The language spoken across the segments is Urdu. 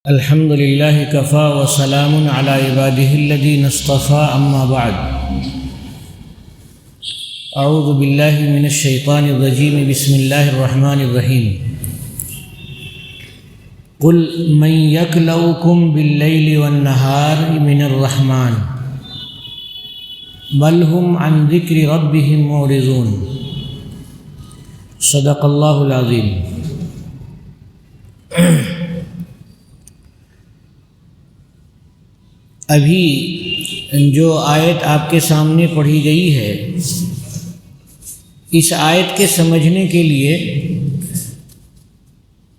الحمد لله كفى وسلام على عباده الذين اصطفى أما بعد أعوذ بالله من الشيطان الرجيم بسم الله الرحمن الرحيم قل من يكلؤكم بالليل والنهار من الرحمن بل هم عن ذكر ربهم معرضون صدق الله العظيم۔ ابھی جو آیت آپ کے سامنے پڑھی گئی ہے، اس آیت کے سمجھنے کے لیے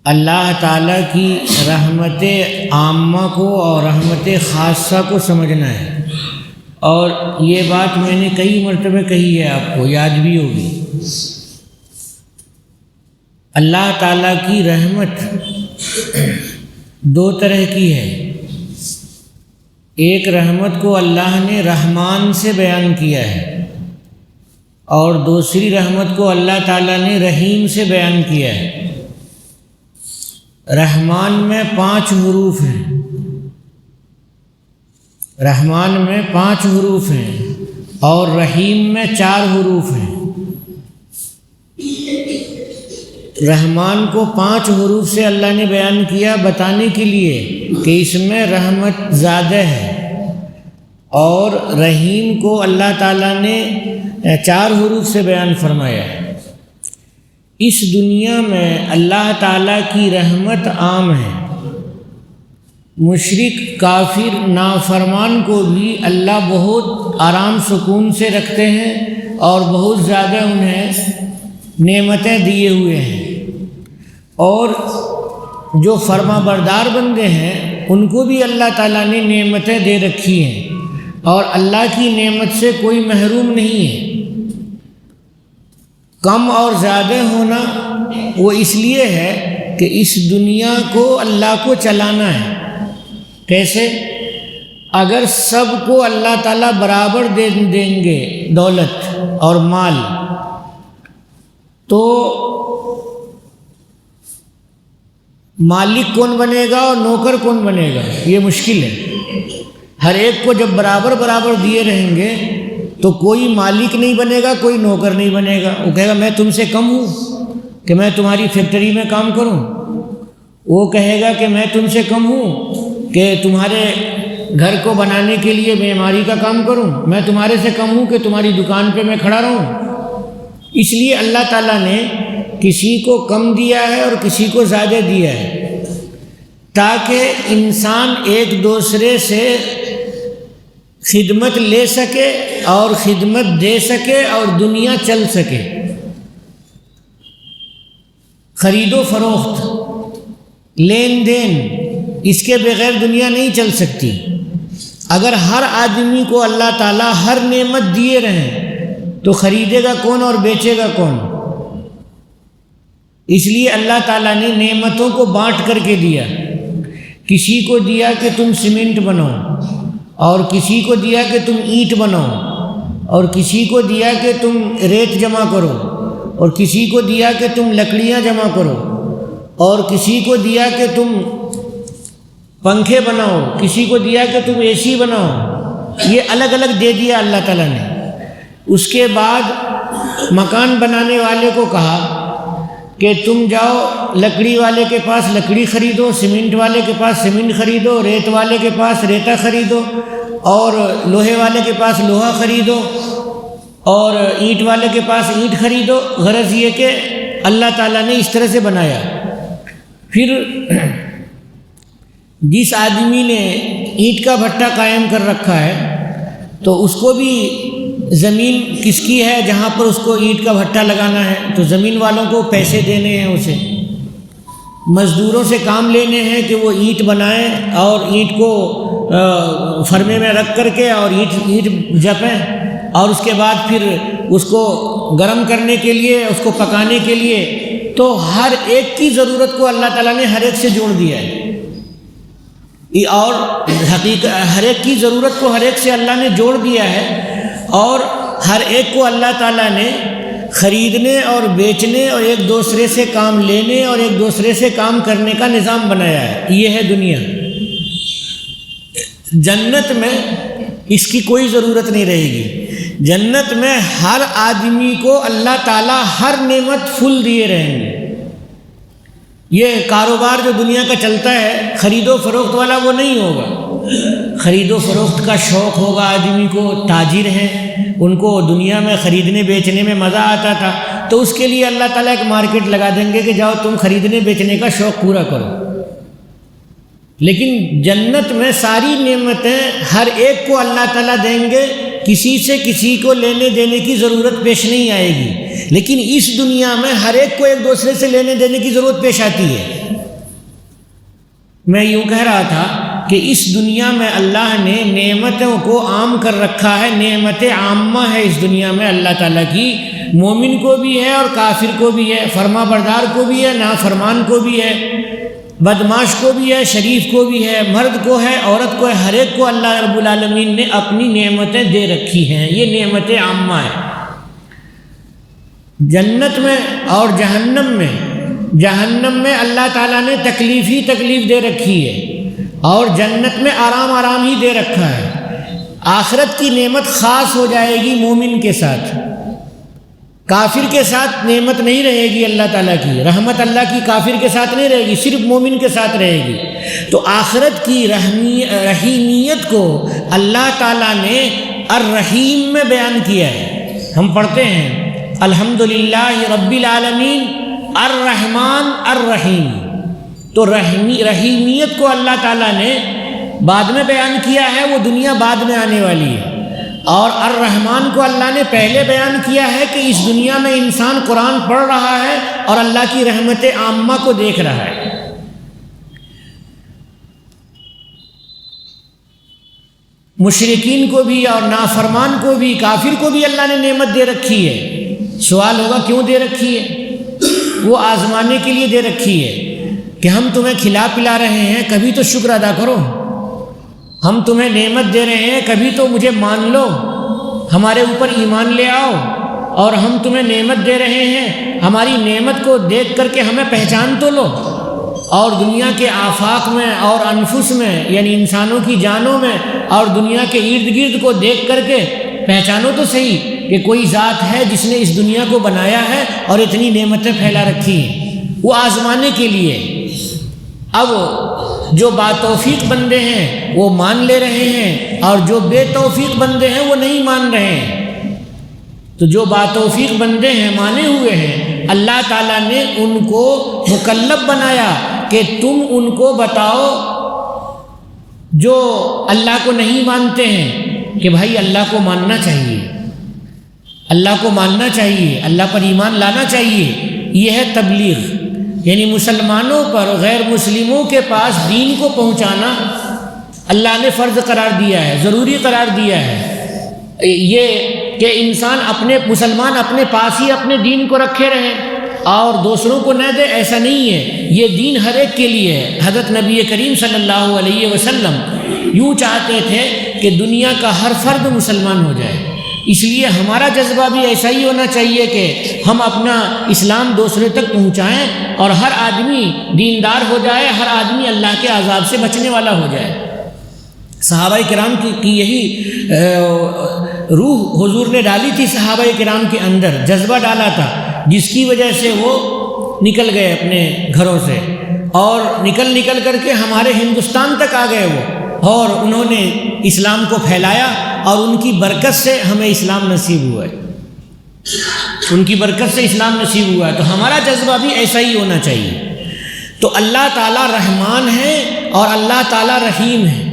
اللہ تعالیٰ کی رحمت عامہ کو اور رحمت خاصہ کو سمجھنا ہے، اور یہ بات میں نے کئی مرتبہ کہی ہے، آپ کو یاد بھی ہوگی۔ اللہ تعالیٰ کی رحمت دو طرح کی ہے۔ ایک رحمت کو اللہ نے رحمان سے بیان کیا ہے، اور دوسری رحمت کو اللہ تعالیٰ نے رحیم سے بیان کیا ہے۔ رحمان میں 5 حروف ہیں، رحمان میں 5 حروف ہیں، اور رحیم میں 4 حروف ہیں۔ رحمان کو 5 حروف سے اللہ نے بیان کیا بتانے کے لیے کہ اس میں رحمت زیادہ ہے، اور رحیم کو اللہ تعالیٰ نے 4 حروف سے بیان فرمایا ہے۔ اس دنیا میں اللہ تعالیٰ کی رحمت عام ہے۔ مشرک، کافر، نافرمان کو بھی اللہ بہت آرام سکون سے رکھتے ہیں، اور بہت زیادہ انہیں نعمتیں دیے ہوئے ہیں، اور جو فرما بردار بندے ہیں ان کو بھی اللہ تعالیٰ نے نعمتیں دے رکھی ہیں، اور اللہ کی نعمت سے کوئی محروم نہیں ہے۔ کم اور زیادہ ہونا وہ اس لیے ہے کہ اس دنیا کو اللہ کو چلانا ہے۔ کیسے؟ اگر سب کو اللہ تعالیٰ برابر دیں گے دولت اور مال، تو مالک کون بنے گا اور نوکر کون بنے گا؟ یہ مشکل ہے۔ ہر ایک کو جب برابر دیے رہیں گے تو کوئی مالک نہیں بنے گا، کوئی نوکر نہیں بنے گا۔ وہ کہے گا میں تم سے کم ہوں کہ میں تمہاری فیکٹری میں کام کروں؟ وہ کہے گا کہ میں تم سے کم ہوں کہ تمہارے گھر کو بنانے کے لیے معماری کا کام کروں؟ میں تمہارے سے کم ہوں کہ تمہاری دکان پہ میں کھڑا رہوں؟ اس لیے اللہ تعالیٰ نے کسی کو کم دیا ہے اور کسی کو زیادہ دیا ہے، تاکہ انسان ایک دوسرے سے خدمت لے سکے اور خدمت دے سکے اور دنیا چل سکے۔ خرید و فروخت، لین دین، اس کے بغیر دنیا نہیں چل سکتی۔ اگر ہر آدمی کو اللہ تعالیٰ ہر نعمت دیے رہیں تو خریدے گا کون اور بیچے گا کون؟ اس لیے اللہ تعالیٰ نے نعمتوں کو بانٹ کر کے دیا۔ کسی کو دیا کہ تم سیمنٹ بناؤ، اور کسی کو دیا کہ تم اینٹ بناؤ، اور کسی کو دیا کہ تم ریت جمع کرو، اور کسی کو دیا کہ تم لکڑیاں جمع کرو، اور کسی کو دیا کہ تم پنکھے بناؤ، کسی کو دیا کہ تم اے سی بناؤ۔ یہ الگ الگ دے دیا اللہ تعالیٰ نے۔ اس کے بعد مکان بنانے والے کو کہا کہ تم جاؤ لکڑی والے کے پاس لکڑی خریدو، سیمنٹ والے کے پاس سیمنٹ خریدو، ریت والے کے پاس ریتا خریدو، اور لوہے والے کے پاس لوہا خریدو، اور اینٹ والے کے پاس اینٹ خریدو۔ غرض یہ کہ اللہ تعالیٰ نے اس طرح سے بنایا۔ پھر جس آدمی نے اینٹ کا بھٹا قائم کر رکھا ہے تو اس کو بھی زمین کس کی ہے جہاں پر اس کو اینٹ کا بھٹا لگانا ہے، تو زمین والوں کو پیسے دینے ہیں، اسے مزدوروں سے کام لینے ہیں کہ وہ اینٹ بنائیں اور اینٹ کو فرمے میں رکھ کر کے اور اینٹ جپیں، اور اس کے بعد پھر اس کو گرم کرنے کے لیے، اس کو پکانے کے لیے۔ تو ہر ایک کی ضرورت کو اللہ تعالیٰ نے ہر ایک سے جوڑ دیا ہے، اور ہر ایک کی ضرورت کو ہر ایک سے اللہ نے جوڑ دیا ہے، اور ہر ایک کو اللہ تعالیٰ نے خریدنے اور بیچنے اور ایک دوسرے سے کام لینے اور ایک دوسرے سے کام کرنے کا نظام بنایا ہے۔ یہ ہے دنیا۔ جنت میں اس کی کوئی ضرورت نہیں رہے گی۔ جنت میں ہر آدمی کو اللہ تعالیٰ ہر نعمت فل دیے رہیں گے۔ یہ کاروبار جو دنیا کا چلتا ہے خرید و فروخت والا، وہ نہیں ہوگا۔ خرید و فروخت کا شوق ہوگا آدمی کو، تاجر ہیں، ان کو دنیا میں خریدنے بیچنے میں مزہ آتا تھا، تو اس کے لیے اللہ تعالیٰ ایک مارکیٹ لگا دیں گے کہ جاؤ تم خریدنے بیچنے کا شوق پورا کرو۔ لیکن جنت میں ساری نعمتیں ہر ایک کو اللہ تعالیٰ دیں گے، کسی سے کسی کو لینے دینے کی ضرورت پیش نہیں آئے گی۔ لیکن اس دنیا میں ہر ایک کو ایک دوسرے سے لینے دینے کی ضرورت پیش آتی ہے۔ میں یوں کہہ رہا تھا کہ اس دنیا میں اللہ نے نعمتوں کو عام کر رکھا ہے، نعمت عامہ ہے اس دنیا میں اللہ تعالیٰ کی، مومن کو بھی ہے اور کافر کو بھی ہے، فرما بردار کو بھی ہے، نافرمان کو بھی ہے، بدمعاش کو بھی ہے، شریف کو بھی ہے، مرد کو ہے، عورت کو ہے، ہر ایک کو اللہ رب العالمین نے اپنی نعمتیں دے رکھی ہیں۔ یہ نعمت عامہ ہے۔ جنت میں اور جہنم میں اللہ تعالیٰ نے تکلیف ہی تکلیف دے رکھی ہے، اور جنت میں آرام آرام ہی دے رکھا ہے۔ آخرت کی نعمت خاص ہو جائے گی مومن کے ساتھ، کافر کے ساتھ نعمت نہیں رہے گی اللہ تعالیٰ کی، رحمت اللہ کی کافر کے ساتھ نہیں رہے گی، صرف مومن کے ساتھ رہے گی۔ تو آخرت کی رحیمیت کو اللہ تعالیٰ نے الرحیم میں بیان کیا ہے۔ ہم پڑھتے ہیں الحمدللہ رب العالمین الرحمن الرحیم، تو رحیمیت کو اللہ تعالیٰ نے بعد میں بیان کیا ہے، وہ دنیا بعد میں آنے والی ہے۔ اور الرحمن کو اللہ نے پہلے بیان کیا ہے کہ اس دنیا میں انسان قرآن پڑھ رہا ہے اور اللہ کی رحمت عامہ کو دیکھ رہا ہے۔ مشرکین کو بھی اور نافرمان کو بھی، کافر کو بھی اللہ نے نعمت دے رکھی ہے۔ سوال ہوگا کیوں دے رکھی ہے؟ وہ آزمانے کے لیے دے رکھی ہے کہ ہم تمہیں کھلا پلا رہے ہیں، کبھی تو شکر ادا کرو۔ ہم تمہیں نعمت دے رہے ہیں، کبھی تو مجھے مان لو، ہمارے اوپر ایمان لے آؤ، اور ہم تمہیں نعمت دے رہے ہیں، ہماری نعمت کو دیکھ کر کے ہمیں پہچان تو لو۔ اور دنیا کے آفاق میں اور انفس میں، یعنی انسانوں کی جانوں میں اور دنیا کے ارد گرد کو دیکھ کر کے پہچانو تو صحیح کہ کوئی ذات ہے جس نے اس دنیا کو بنایا ہے اور اتنی نعمتیں پھیلا رکھی ہیں۔ وہ آزمانے کے لیے۔ اب جو باتوفیق بندے ہیں وہ مان لے رہے ہیں، اور جو بے توفیق بندے ہیں وہ نہیں مان رہے ہیں۔ تو جو باتوفیق بندے ہیں، مانے ہوئے ہیں، اللہ تعالیٰ نے ان کو مکلف بنایا کہ تم ان کو بتاؤ جو اللہ کو نہیں مانتے ہیں کہ بھائی اللہ کو ماننا چاہیے، اللہ کو ماننا چاہیے، اللہ پر ایمان لانا چاہیے۔ یہ ہے تبلیغ، یعنی مسلمانوں پر غیر مسلموں کے پاس دین کو پہنچانا اللہ نے فرض قرار دیا ہے، ضروری قرار دیا ہے۔ یہ کہ مسلمان اپنے پاس ہی اپنے دین کو رکھے رہیں اور دوسروں کو نہ دے، ایسا نہیں ہے۔ یہ دین ہر ایک کے لیے ہے۔ حضرت نبی کریم صلی اللہ علیہ وسلم یوں چاہتے تھے کہ دنیا کا ہر فرد مسلمان ہو جائے، اس لیے ہمارا جذبہ بھی ایسا ہی ہونا چاہیے کہ ہم اپنا اسلام دوسرے تک پہنچائیں اور ہر آدمی دیندار ہو جائے، ہر آدمی اللہ کے عذاب سے بچنے والا ہو جائے۔ صحابہ کرام کی یہی روح حضور نے ڈالی تھی صحابہ کرام کے اندر، جذبہ ڈالا تھا، جس کی وجہ سے وہ نکل گئے اپنے گھروں سے، اور نکل کر کے ہمارے ہندوستان تک آ گئے وہ، اور انہوں نے اسلام کو پھیلایا، اور ان کی برکت سے ہمیں اسلام نصیب ہوا ہے، ان کی برکت سے اسلام نصیب ہوا ہے۔ تو ہمارا جذبہ بھی ایسا ہی ہونا چاہیے۔ تو اللہ تعالیٰ رحمان ہے اور اللہ تعالیٰ رحیم ہے۔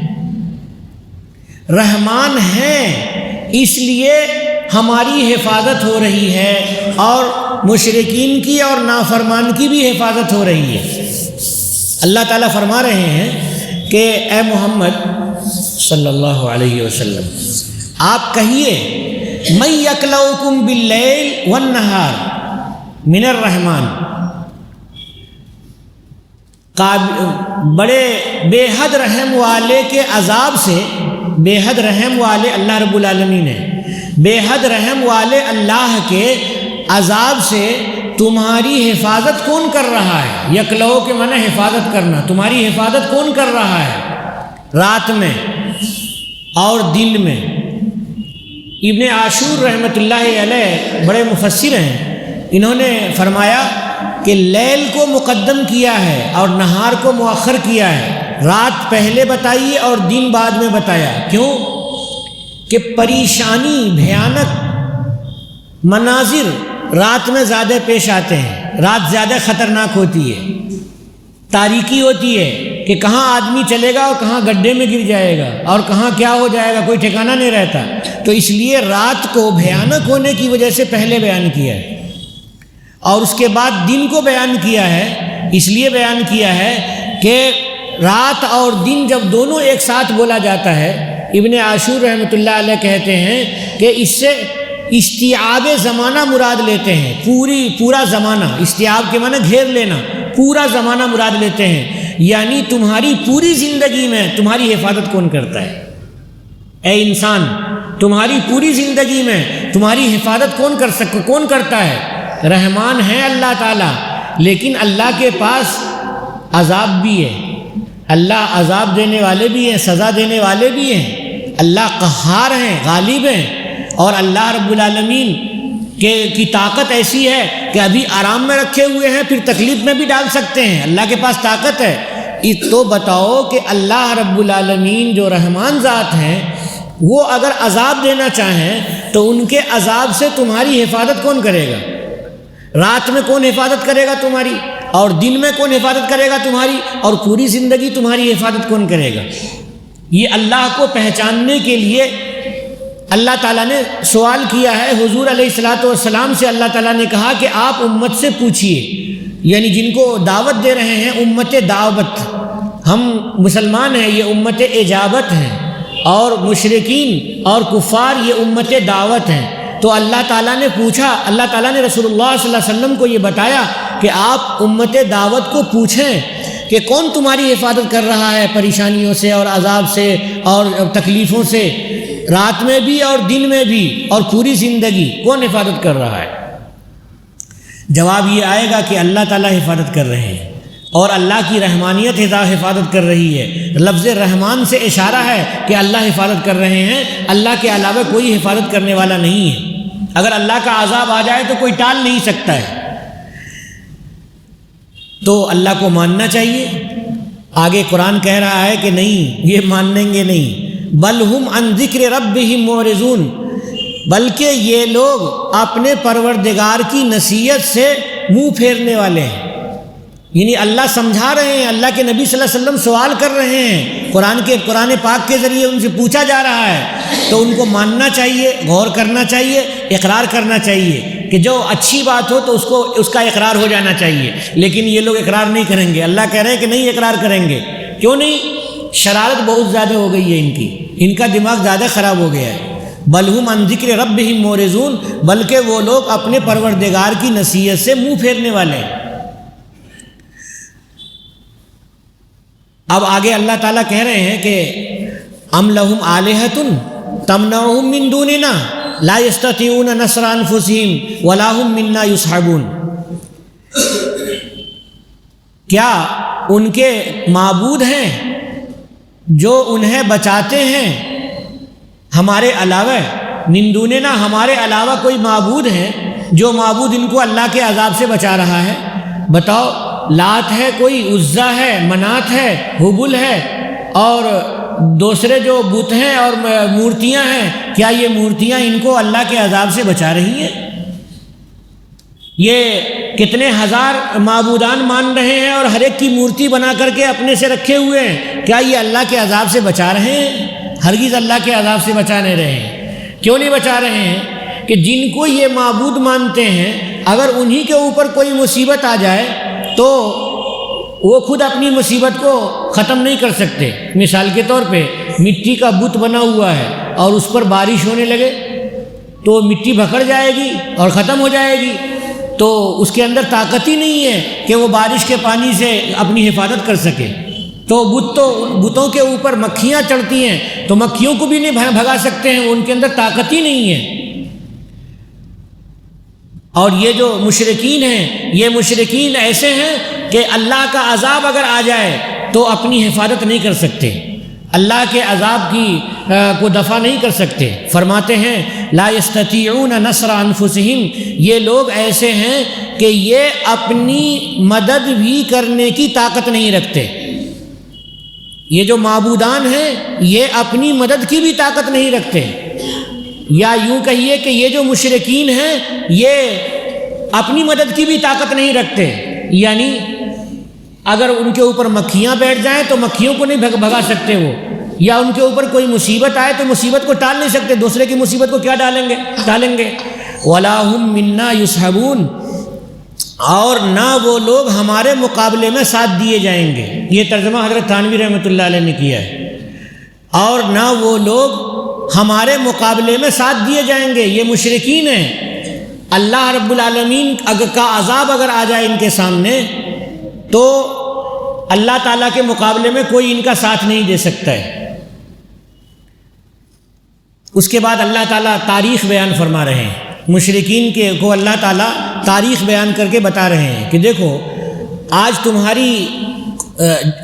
رحمان ہے اس لیے ہماری حفاظت ہو رہی ہے، اور مشرکین کی اور نافرمان کی بھی حفاظت ہو رہی ہے۔ اللہ تعالیٰ فرما رہے ہیں کہ اے محمد صلی اللہ علیہ وسلم، آپ کہیے من یکلؤکم باللیل والنہار من الرحمن، بڑے بے حد رحم والے کے عذاب سے، بے حد رحم والے اللہ رب العالمین ہے، بے حد رحم والے اللہ کے عذاب سے تمہاری حفاظت کون کر رہا ہے؟ یکلو کے معنی حفاظت کرنا، تمہاری حفاظت کون کر رہا ہے رات میں اور دن میں؟ ابن عاشور رحمۃ اللہ علیہ بڑے مفسر ہیں، انہوں نے فرمایا کہ لیل کو مقدم کیا ہے اور نہار کو مؤخر کیا ہے، رات پہلے بتائی اور دن بعد میں بتایا۔ کیوں؟ کہ پریشانی، بھیانک مناظر رات میں زیادہ پیش آتے ہیں، رات زیادہ خطرناک ہوتی ہے، تاریکی ہوتی ہے کہ کہاں آدمی چلے گا اور کہاں گڈھے میں گر جائے گا اور کہاں کیا ہو جائے گا، کوئی ٹھکانہ نہیں رہتا۔ تو اس لیے رات کو بھیانک ہونے کی وجہ سے پہلے بیان کیا ہے، اور اس کے بعد دن کو بیان کیا ہے، اس لیے بیان کیا ہے کہ رات اور دن جب دونوں ایک ساتھ بولا جاتا ہے، ابن عاشور رحمۃ اللہ علیہ کہتے ہیں کہ اس سے استیعاب زمانہ مراد لیتے ہیں، پورا زمانہ، استیعاب کے معنی گھیر لینا، پورا زمانہ مراد لیتے ہیں، یعنی تمہاری پوری زندگی میں تمہاری حفاظت کون کرتا ہے؟ اے انسان، تمہاری پوری زندگی میں تمہاری حفاظت کون کرتا ہے؟ رحمان ہے اللہ تعالیٰ، لیکن اللہ کے پاس عذاب بھی ہے، اللہ عذاب دینے والے بھی ہیں، سزا دینے والے بھی ہیں، اللہ قہار ہیں، غالب ہیں، اور اللہ رب العالمین کی طاقت ایسی ہے کہ ابھی آرام میں رکھے ہوئے ہیں، پھر تکلیف میں بھی ڈال سکتے ہیں، اللہ کے پاس طاقت ہے۔ تو بتاؤ کہ اللہ رب العالمین جو رحمان ذات ہیں، وہ اگر عذاب دینا چاہیں تو ان کے عذاب سے تمہاری حفاظت کون کرے گا؟ رات میں کون حفاظت کرے گا تمہاری؟ اور دن میں کون حفاظت کرے گا تمہاری؟ اور پوری زندگی تمہاری حفاظت کون کرے گا؟ یہ اللہ کو پہچاننے کے لیے اللہ تعالیٰ نے سوال کیا ہے حضور علیہ الصلاۃ والسلام سے۔ اللہ تعالیٰ نے کہا کہ آپ امت سے پوچھیے، یعنی جن کو دعوت دے رہے ہیں، امت دعوت، ہم مسلمان ہیں، یہ امت اجابت ہیں، اور مشرکین اور کفار یہ امت دعوت ہیں۔ تو اللہ تعالیٰ نے پوچھا، اللہ تعالیٰ نے رسول اللہ صلی اللہ علیہ وسلم کو یہ بتایا کہ آپ امت دعوت کو پوچھیں کہ کون تمہاری حفاظت کر رہا ہے پریشانیوں سے اور عذاب سے اور تکلیفوں سے، رات میں بھی اور دن میں بھی اور پوری زندگی کون حفاظت کر رہا ہے؟ جواب یہ آئے گا کہ اللہ تعالیٰ حفاظت کر رہے ہیں، اور اللہ کی رحمانیت حفاظت کر رہی ہے۔ لفظ رحمان سے اشارہ ہے کہ اللہ حفاظت کر رہے ہیں، اللہ کے علاوہ کوئی حفاظت کرنے والا نہیں ہے۔ اگر اللہ کا عذاب آ جائے تو کوئی ٹال نہیں سکتا ہے، تو اللہ کو ماننا چاہیے۔ آگے قرآن کہہ رہا ہے کہ نہیں، یہ مانیں گے نہیں، بل ہم عن ذکر ربہم معرضون، بلکہ یہ لوگ اپنے پروردگار کی نصیحت سے منہ پھیرنے والے ہیں۔ یعنی اللہ سمجھا رہے ہیں، اللہ کے نبی صلی اللہ علیہ وسلم سوال کر رہے ہیں، قرآن پاک کے ذریعے ان سے پوچھا جا رہا ہے، تو ان کو ماننا چاہیے، غور کرنا چاہیے، اقرار کرنا چاہیے کہ جو اچھی بات ہو تو اس کا اقرار ہو جانا چاہیے۔ لیکن یہ لوگ اقرار نہیں کریں گے، اللہ کہہ رہے ہیں کہ نہیں اقرار کریں گے۔ کیوں نہیں؟ شرارت بہت زیادہ ہو گئی ہے ان کا دماغ زیادہ خراب ہو گیا ہے۔ بل ہم عن ذکر ربہم معرضون، بلکہ وہ لوگ اپنے پروردگار کی نصیحت سے منہ پھیرنے والے ہیں۔ اب آگے اللہ تعالیٰ کہہ رہے ہیں کہ ام لہم آلہۃ تمنعہم من دوننا لا یستطیعون نصر انفسہم ولا ہم منا یصحبون، کیا ان کے معبود ہیں جو انہیں بچاتے ہیں ہمارے علاوہ؟ من دوننا، ہمارے علاوہ کوئی معبود ہیں جو معبود ان کو اللہ کے عذاب سے بچا رہا ہے؟ بتاؤ، لات ہے، کوئی عزا ہے، منات ہے، حبل ہے، اور دوسرے جو بت ہیں اور مورتیاں ہیں، کیا یہ مورتیاں ان کو اللہ کے عذاب سے بچا رہی ہیں؟ یہ کتنے ہزار معبودان مان رہے ہیں اور ہر ایک کی مورتی بنا کر کے اپنے سے رکھے ہوئے ہیں، کیا یہ اللہ کے عذاب سے بچا رہے ہیں؟ ہرگز اللہ کے عذاب سے بچا نہیں رہے ہیں۔ کیوں نہیں بچا رہے ہیں؟ کہ جن کو یہ معبود مانتے ہیں، اگر انہی کے اوپر کوئی مصیبت آ جائے تو وہ خود اپنی مصیبت کو ختم نہیں کر سکتے۔ مثال کے طور پہ مٹی کا بت بنا ہوا ہے اور اس پر بارش ہونے لگے تو مٹی بکھر جائے گی اور ختم ہو جائے گی، تو اس کے اندر طاقت ہی نہیں ہے کہ وہ بارش کے پانی سے اپنی حفاظت کر سکے۔ تو بتوں کے اوپر مکھیاں چڑھتی ہیں تو مکھیوں کو بھی نہیں بھگا سکتے ہیں، ان کے اندر طاقت ہی نہیں ہے۔ اور یہ جو مشرکین ہیں، یہ مشرکین ایسے ہیں کہ اللہ کا عذاب اگر آ جائے تو اپنی حفاظت نہیں کر سکتے، اللہ کے عذاب کی کو دفع نہیں کر سکتے۔ فرماتے ہیں لا یستطیعون نصر انفسہم، یہ لوگ ایسے ہیں کہ یہ اپنی مدد بھی کرنے کی طاقت نہیں رکھتے۔ یہ جو معبودان ہیں یہ اپنی مدد کی بھی طاقت نہیں رکھتے، یا یوں کہیے کہ یہ جو مشرکین ہیں یہ اپنی مدد کی بھی طاقت نہیں رکھتے، یعنی اگر ان کے اوپر مکھیاں بیٹھ جائیں تو مکھیوں کو نہیں بھگا سکتے وہ، یا ان کے اوپر کوئی مصیبت آئے تو مصیبت کو ٹال نہیں سکتے، دوسرے کی مصیبت کو کیا ٹالیں گے۔ وَلَا هُم مِنَّا يُصْحَبُونَ، اور نہ وہ لوگ ہمارے مقابلے میں ساتھ دیے جائیں گے۔ یہ ترجمہ حضرت تھانوی رحمۃ اللہ علیہ نے کیا ہے، اور نہ وہ لوگ ہمارے مقابلے میں ساتھ دیے جائیں گے۔ یہ مشرکین ہیں، اللہ رب العالمین کا عذاب اگر آ جائے ان کے سامنے تو اللہ تعالیٰ کے مقابلے میں کوئی ان کا ساتھ نہیں دے سکتا ہے۔ اس کے بعد اللہ تعالیٰ تاریخ بیان فرما رہے ہیں، مشرکین کو اللہ تعالیٰ تاریخ بیان کر کے بتا رہے ہیں کہ دیکھو آج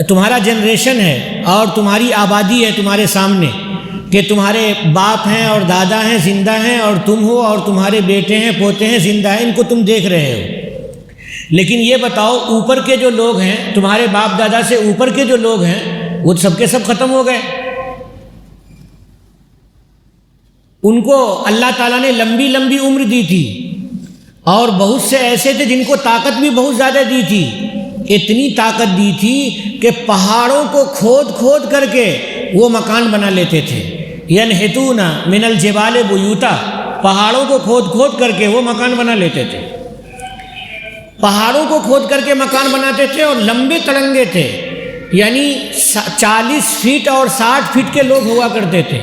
تمہارا جنریشن ہے اور تمہاری آبادی ہے تمہارے سامنے، کہ تمہارے باپ ہیں اور دادا ہیں زندہ ہیں، اور تم ہو اور تمہارے بیٹے ہیں پوتے ہیں زندہ ہیں، ان کو تم دیکھ رہے ہو۔ لیکن یہ بتاؤ اوپر کے جو لوگ ہیں، تمہارے باپ دادا سے اوپر کے جو لوگ ہیں، وہ سب کے سب ختم ہو گئے۔ ان کو اللہ تعالیٰ نے لمبی لمبی عمر دی تھی، اور بہت سے ایسے تھے جن کو طاقت بھی بہت زیادہ دی تھی، اتنی طاقت دی تھی کہ پہاڑوں کو کھود کھود کر کے وہ مکان بنا لیتے تھے۔ ینحتون من الجبال بیوتا، پہاڑوں کو کھود کھود کر کے وہ مکان بنا لیتے تھے، پہاڑوں کو کھود کر کے مکان بناتے تھے، اور لمبے تڑنگے تھے، یعنی 40 فٹ اور 60 فٹ کے لوگ ہوا کرتے تھے۔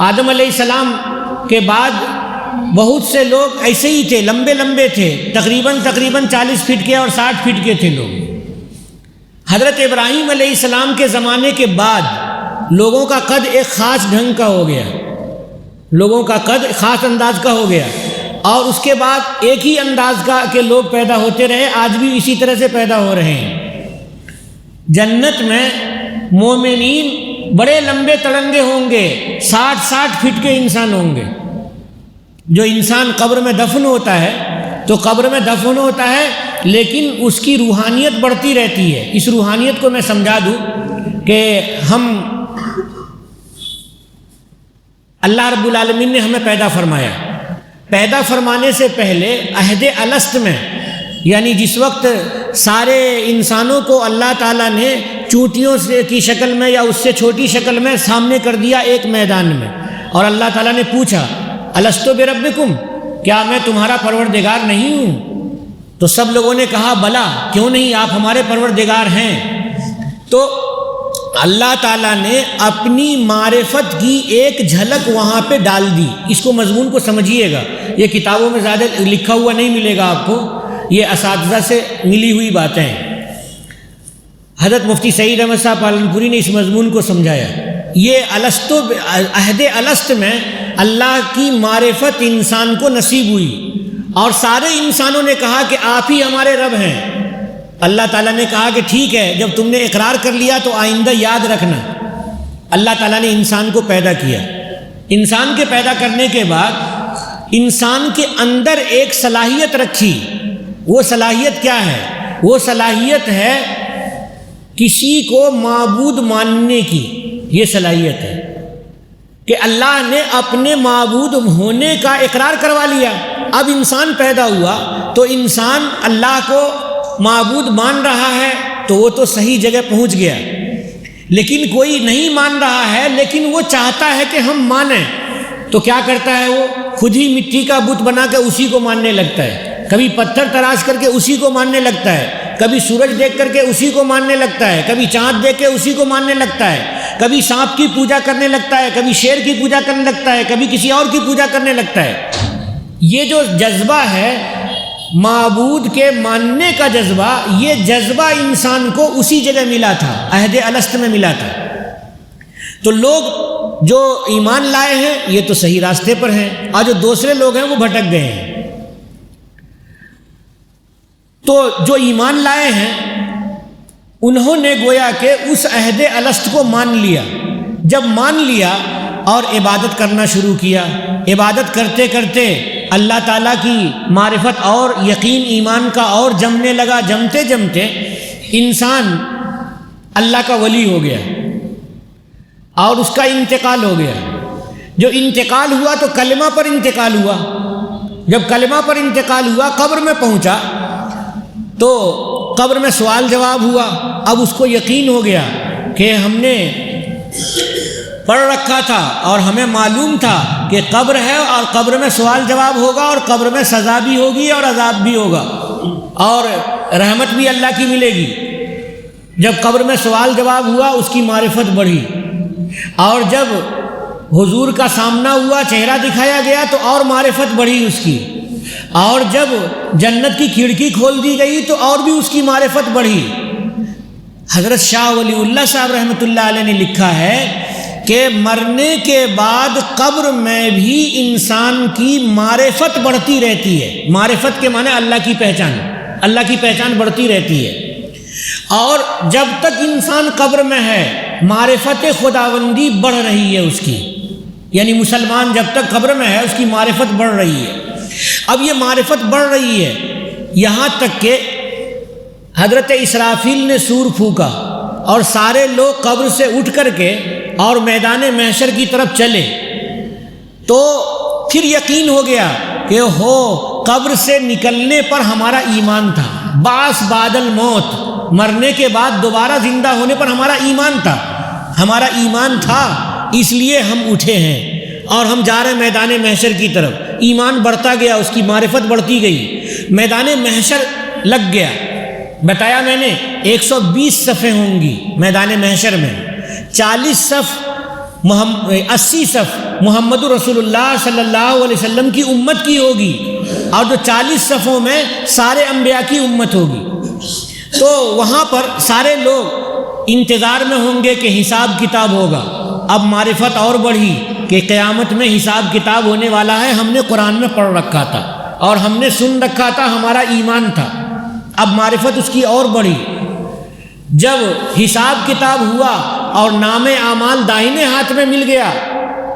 آدم علیہ السلام کے بعد بہت سے لوگ ایسے ہی تھے، لمبے لمبے تھے، تقریباً 40 فٹ کے اور 60 فٹ کے تھے لوگ۔ حضرت ابراہیم علیہ السلام کے زمانے کے بعد لوگوں کا قد ایک خاص ڈھنگ کا ہو گیا، لوگوں کا قد خاص انداز کا ہو گیا، اور اس کے بعد ایک ہی انداز کا کے لوگ پیدا ہوتے رہے، آج بھی اسی طرح سے پیدا ہو رہے ہیں۔ جنت میں مومنین بڑے لمبے تڑنگے ہوں گے، 60 فٹ کے انسان ہوں گے۔ جو انسان قبر میں دفن ہوتا ہے تو قبر میں دفن ہوتا ہے، لیکن اس کی روحانیت بڑھتی رہتی ہے۔ اس روحانیت کو میں سمجھا دوں کہ ہم اللہ رب العالمین نے ہمیں پیدا فرمایا، پیدا فرمانے سے پہلے عہد الست میں، یعنی جس وقت سارے انسانوں کو اللہ تعالیٰ نے چونٹیوں کی شکل میں یا اس سے چھوٹی شکل میں سامنے کر دیا ایک میدان میں، اور اللہ تعالیٰ نے پوچھا الست بربکم، کیا میں تمہارا پروردگار نہیں ہوں؟ تو سب لوگوں نے کہا بلا، کیوں نہیں، آپ ہمارے پروردگار ہیں۔ تو اللہ تعالیٰ نے اپنی معرفت کی ایک جھلک وہاں پہ ڈال دی۔ اس کو مضمون کو سمجھیے گا، یہ کتابوں میں زیادہ لکھا ہوا نہیں ملے گا آپ کو، یہ اساتذہ سے ملی ہوئی باتیں ہیں۔ حضرت مفتی سعید احمد صاحب پالنپوری نے اس مضمون کو سمجھایا۔ یہ عہد الست میں اللہ کی معرفت انسان کو نصیب ہوئی، اور سارے انسانوں نے کہا کہ آپ ہی ہمارے رب ہیں۔ اللہ تعالیٰ نے کہا کہ ٹھیک ہے، جب تم نے اقرار کر لیا تو آئندہ یاد رکھنا۔ اللہ تعالیٰ نے انسان کو پیدا کیا، انسان کے پیدا کرنے کے بعد انسان کے اندر ایک صلاحیت رکھی۔ وہ صلاحیت کیا ہے؟ وہ صلاحیت ہے کسی کو معبود ماننے کی۔ یہ صلاحیت ہے کہ اللہ نے اپنے معبود ہونے کا اقرار کروا لیا۔ اب انسان پیدا ہوا تو انسان اللہ کو معبود مان رہا ہے تو وہ تو صحیح جگہ پہنچ گیا، لیکن کوئی نہیں مان رہا ہے لیکن وہ چاہتا ہے کہ ہم مانیں، تو کیا کرتا ہے؟ وہ خود ہی مٹی کا بت بنا کے اسی کو ماننے لگتا ہے، کبھی پتھر تراش کر کے اسی کو ماننے لگتا ہے، کبھی سورج دیکھ کر کے اسی کو ماننے لگتا ہے، کبھی چاند دیکھ کے اسی کو ماننے لگتا ہے، کبھی سانپ کی پوجا کرنے لگتا ہے، کبھی شیر کی پوجا کرنے لگتا ہے، کبھی کسی اور کی پوجا کرنے لگتا ہے۔ یہ جو جذبہ ہے معبود کے ماننے کا جذبہ، یہ جذبہ انسان کو اسی جگہ ملا تھا، عہد الست میں ملا تھا۔ تو لوگ جو ایمان لائے ہیں یہ تو صحیح راستے پر ہیں، اور جو دوسرے لوگ ہیں وہ بھٹک گئے ہیں۔ تو جو ایمان لائے ہیں انہوں نے گویا کہ اس عہد الست کو مان لیا. جب مان لیا اور عبادت کرنا شروع کیا، عبادت کرتے کرتے اللہ تعالیٰ کی معرفت اور یقین ایمان کا اور جمنے لگا. جمتے جمتے انسان اللہ کا ولی ہو گیا اور اس کا انتقال ہو گیا. جو انتقال ہوا تو کلمہ پر انتقال ہوا. جب کلمہ پر انتقال ہوا، قبر میں پہنچا تو قبر میں سوال جواب ہوا. اب اس کو یقین ہو گیا کہ ہم نے پڑھ رکھا تھا اور ہمیں معلوم تھا کہ قبر ہے اور قبر میں سوال جواب ہوگا اور قبر میں سزا بھی ہوگی اور عذاب بھی ہوگا اور رحمت بھی اللہ کی ملے گی. جب قبر میں سوال جواب ہوا اس کی معرفت بڑھی، اور جب حضور کا سامنا ہوا، چہرہ دکھایا گیا تو اور معرفت بڑھی اس کی، اور جب جنت کی کھڑکی کھول دی گئی تو اور بھی اس کی معرفت بڑھی. حضرت شاہ ولی اللہ صاحب رحمۃ اللہ علیہ نے لکھا ہے کہ مرنے کے بعد قبر میں بھی انسان کی معرفت بڑھتی رہتی ہے. معرفت کے معنی اللہ کی پہچان، اللہ کی پہچان بڑھتی رہتی ہے. اور جب تک انسان قبر میں ہے معرفت خداوندی بڑھ رہی ہے اس کی، یعنی مسلمان جب تک قبر میں ہے اس کی معرفت بڑھ رہی ہے. اب یہ معرفت بڑھ رہی ہے یہاں تک کہ حضرت اسرافیل نے سور پھونکا اور سارے لوگ قبر سے اٹھ کر کے اور میدان محشر کی طرف چلے تو پھر یقین ہو گیا کہ ہو قبر سے نکلنے پر ہمارا ایمان تھا. بعث بعد الموت، مرنے کے بعد دوبارہ زندہ ہونے پر ہمارا ایمان تھا، ہمارا ایمان تھا، اس لیے ہم اٹھے ہیں اور ہم جا رہے ہیں میدان محشر کی طرف. ایمان بڑھتا گیا، اس کی معرفت بڑھتی گئی. میدان محشر لگ گیا. بتایا میں نے 120 صفیں ہوں گی میدان محشر میں، 40 صف 80 صف محمد رسول اللہ صلی اللہ علیہ وسلم کی امت کی ہوگی، اور جو 40 صفوں میں سارے انبیاء کی امت ہوگی. تو وہاں پر سارے لوگ انتظار میں ہوں گے کہ حساب کتاب ہوگا. اب معرفت اور بڑھی کہ قیامت میں حساب کتاب ہونے والا ہے. ہم نے قرآن میں پڑھ رکھا تھا اور ہم نے سن رکھا تھا، ہمارا ایمان تھا. اب معرفت اس کی اور بڑھی. جب حساب کتاب ہوا اور نام اعمال داہنے ہاتھ میں مل گیا،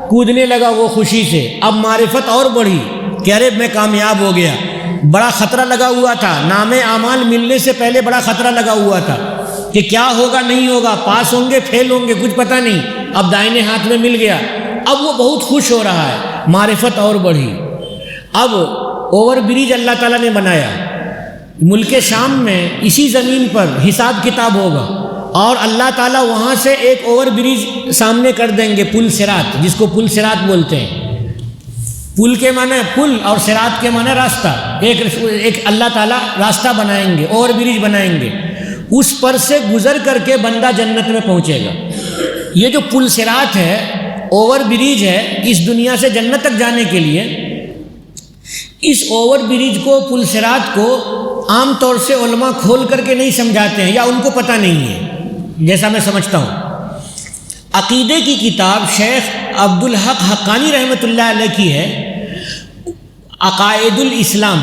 کودنے لگا وہ خوشی سے. اب معرفت اور بڑھی کہ ارے میں کامیاب ہو گیا. بڑا خطرہ لگا ہوا تھا، نام اعمال ملنے سے پہلے بڑا خطرہ لگا ہوا تھا کہ کیا ہوگا نہیں ہوگا، پاس ہوں گے فیل ہوں گے، کچھ پتہ نہیں. اب دائنے ہاتھ میں مل گیا، اب وہ بہت خوش ہو رہا ہے. معرفت اور بڑھی. اب اوور برج اللہ تعالیٰ نے بنایا ملک شام میں، اسی زمین پر حساب کتاب ہوگا اور اللہ تعالیٰ وہاں سے ایک اوور برج سامنے کر دیں گے، پل صراط، جس کو پل صراط بولتے ہیں. پل کے معنی پل اور صراط کے معنی راستہ. ایک اللہ تعالیٰ راستہ بنائیں گے، اوور برج بنائیں گے، اس پر سے گزر کر کے بندہ جنت میں پہنچے گا. یہ جو پل صراط ہے، اوور برج ہے اس دنیا سے جنت تک جانے کے لیے. اس اوور برج کو، پل صراط کو عام طور سے علماء کھول کر کے نہیں سمجھاتے ہیں یا ان کو پتہ نہیں ہے، جیسا میں سمجھتا ہوں. عقیدے کی کتاب شیخ عبدالحق حقانی رحمۃ اللہ علیہ کی ہے، عقائد الاسلام،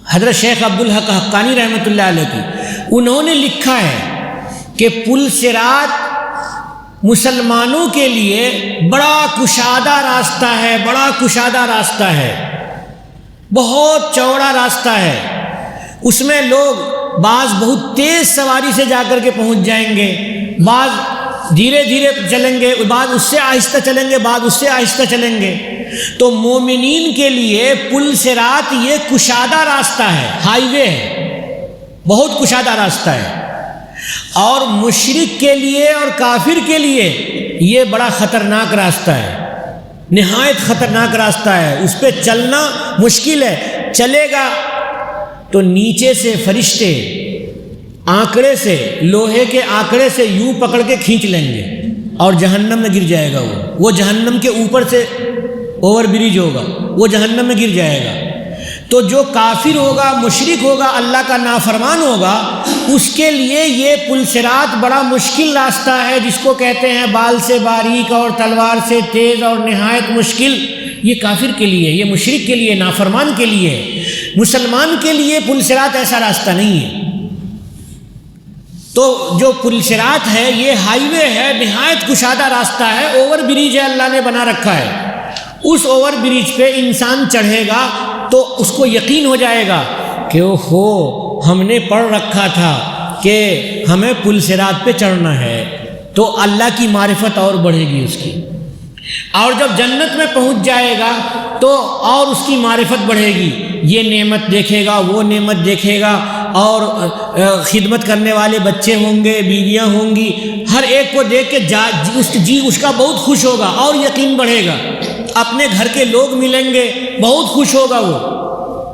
حضرت شیخ عبدالحق حقانی رحمۃ اللہ علیہ کی. انہوں نے لکھا ہے کہ پل صراط مسلمانوں کے لیے بڑا کشادہ راستہ ہے، بڑا کشادہ راستہ ہے، بہت چوڑا راستہ ہے. اس میں لوگ بعض بہت تیز سواری سے جا کر کے پہنچ جائیں گے، بعض دھیرے دھیرے چلیں گے، بعض اس سے آہستہ چلیں گے، بعض اس سے آہستہ چلیں گے. تو مومنین کے لیے پل صراط یہ کشادہ راستہ ہے، ہائی وے ہے، بہت کشادہ راستہ ہے. اور مشرک کے لیے اور کافر کے لیے یہ بڑا خطرناک راستہ ہے، نہایت خطرناک راستہ ہے. اس پہ چلنا مشکل ہے. چلے گا تو نیچے سے فرشتے آنکڑے سے، لوہے کے آنکڑے سے یوں پکڑ کے کھینچ لیں گے اور جہنم میں گر جائے گا. وہ جہنم کے اوپر سے اوور برج ہوگا، وہ جہنم میں گر جائے گا. تو جو کافر ہوگا، مشرک ہوگا، اللہ کا نافرمان ہوگا، اس کے لیے یہ پل صراط بڑا مشکل راستہ ہے، جس کو کہتے ہیں بال سے باریک اور تلوار سے تیز اور نہایت مشکل. یہ کافر کے لیے، یہ مشرک کے لیے، نافرمان کے لیے. مسلمان کے لیے پل صراط ایسا راستہ نہیں ہے۔ تو جو پل صراط ہے یہ ہائی وے ہے، نہایت کشادہ راستہ ہے، اوور برج ہے، اللہ نے بنا رکھا ہے۔ اس اوور برج پہ انسان چڑھے گا تو اس کو یقین ہو جائے گا کہ ہم نے پڑھ رکھا تھا کہ ہمیں پل صراط پہ چڑھنا ہے، تو اللہ کی معرفت اور بڑھے گی اس کی۔ اور جب جنت میں پہنچ جائے گا تو اور اس کی معرفت بڑھے گی، یہ نعمت دیکھے گا، وہ نعمت دیکھے گا، اور خدمت کرنے والے بچے ہوں گے، بیویاں ہوں گی، ہر ایک کو دیکھ کے اس کا بہت خوش ہوگا اور یقین بڑھے گا۔ اپنے گھر کے لوگ ملیں گے، بہت خوش ہوگا وہ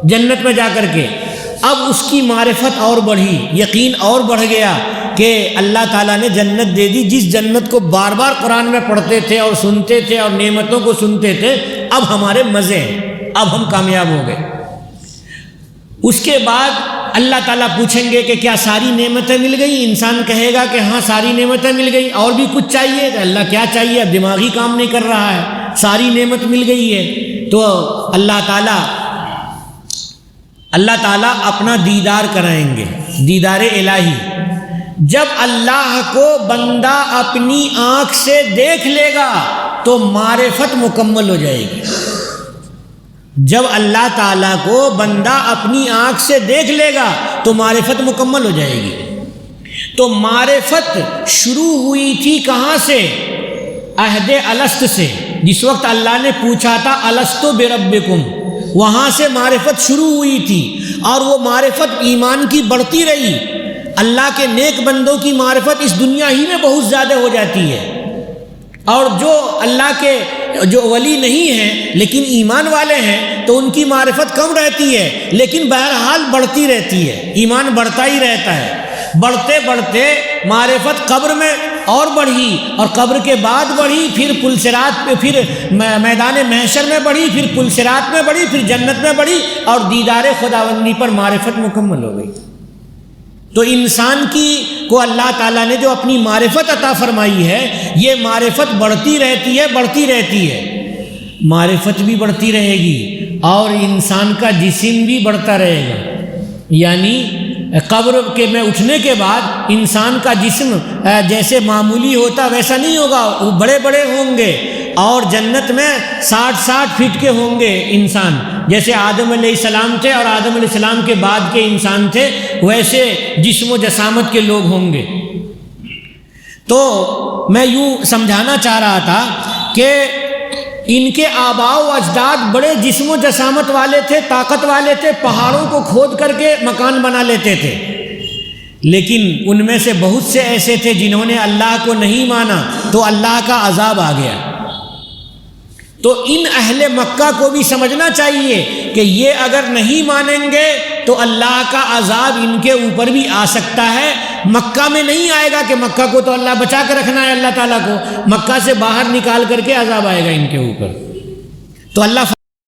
جنت میں جا کر کے۔ اب اس کی معرفت اور بڑھی، یقین اور بڑھ گیا کہ اللہ تعالیٰ نے جنت دے دی، جس جنت کو بار بار قرآن میں پڑھتے تھے اور سنتے تھے اور نعمتوں کو سنتے تھے، اب ہمارے مزے ہیں، اب ہم کامیاب ہو گئے۔ اس کے بعد اللہ تعالیٰ پوچھیں گے کہ کیا ساری نعمتیں مل گئیں؟ انسان کہے گا کہ ہاں ساری نعمتیں مل گئیں، اور بھی کچھ چاہیے؟ کہ اللہ کیا چاہیے؟ اب دماغ ہی کام نہیں کر رہا ہے، ساری نعمت مل گئی ہے۔ تو اللہ تعالیٰ اپنا دیدار کرائیں گے، دیدار الہی۔ جب اللہ کو بندہ اپنی آنکھ سے دیکھ لے گا تو معرفت مکمل ہو جائے گی۔ جب اللہ تعالیٰ کو بندہ اپنی آنکھ سے دیکھ لے گا تو معرفت مکمل ہو جائے گی۔ تو معرفت شروع ہوئی تھی کہاں سے؟ عہد الست سے، جس وقت اللہ نے پوچھا تھا الستو بربکم، وہاں سے معرفت شروع ہوئی تھی، اور وہ معرفت ایمان کی بڑھتی رہی۔ اللہ کے نیک بندوں کی معرفت اس دنیا ہی میں بہت زیادہ ہو جاتی ہے، اور جو اللہ کے جو ولی نہیں ہیں لیکن ایمان والے ہیں تو ان کی معرفت کم رہتی ہے، لیکن بہرحال بڑھتی رہتی ہے، ایمان بڑھتا ہی رہتا ہے۔ بڑھتے بڑھتے معرفت قبر میں اور بڑھی، اور قبر کے بعد بڑھی، پھر پل صراط پہ، پھر میدان محشر میں بڑھی، پھر پل صراط میں بڑھی، پھر جنت میں بڑھی، اور دیدار خداوندی پر معرفت مکمل ہو گئی۔ تو انسان کو اللہ تعالیٰ نے جو اپنی معرفت عطا فرمائی ہے، یہ معرفت بڑھتی رہتی ہے، بڑھتی رہتی ہے۔ معرفت بھی بڑھتی رہے گی اور انسان کا جسم بھی بڑھتا رہے گا، یعنی قبر کے میں اٹھنے کے بعد انسان کا جسم جیسے معمولی ہوتا ویسا نہیں ہوگا، وہ بڑے بڑے ہوں گے، اور جنت میں 60 فٹ کے ہوں گے انسان، جیسے آدم علیہ السلام تھے اور آدم علیہ السلام کے بعد کے انسان تھے، ویسے جسم و جسامت کے لوگ ہوں گے۔ تو میں یوں سمجھانا چاہ رہا تھا کہ ان کے آباء و اجداد بڑے جسم و جسامت والے تھے، طاقت والے تھے، پہاڑوں کو کھود کر کے مکان بنا لیتے تھے، لیکن ان میں سے بہت سے ایسے تھے جنہوں نے اللہ کو نہیں مانا تو اللہ کا عذاب آ گیا۔ تو ان اہل مکہ کو بھی سمجھنا چاہیے کہ یہ اگر نہیں مانیں گے تو اللہ کا عذاب ان کے اوپر بھی آ سکتا ہے۔ مکہ میں نہیں آئے گا کہ مکہ کو تو اللہ بچا کے رکھنا ہے، اللہ تعالیٰ کو مکہ سے باہر نکال کر کے عذاب آئے گا ان کے اوپر۔ تو اللہ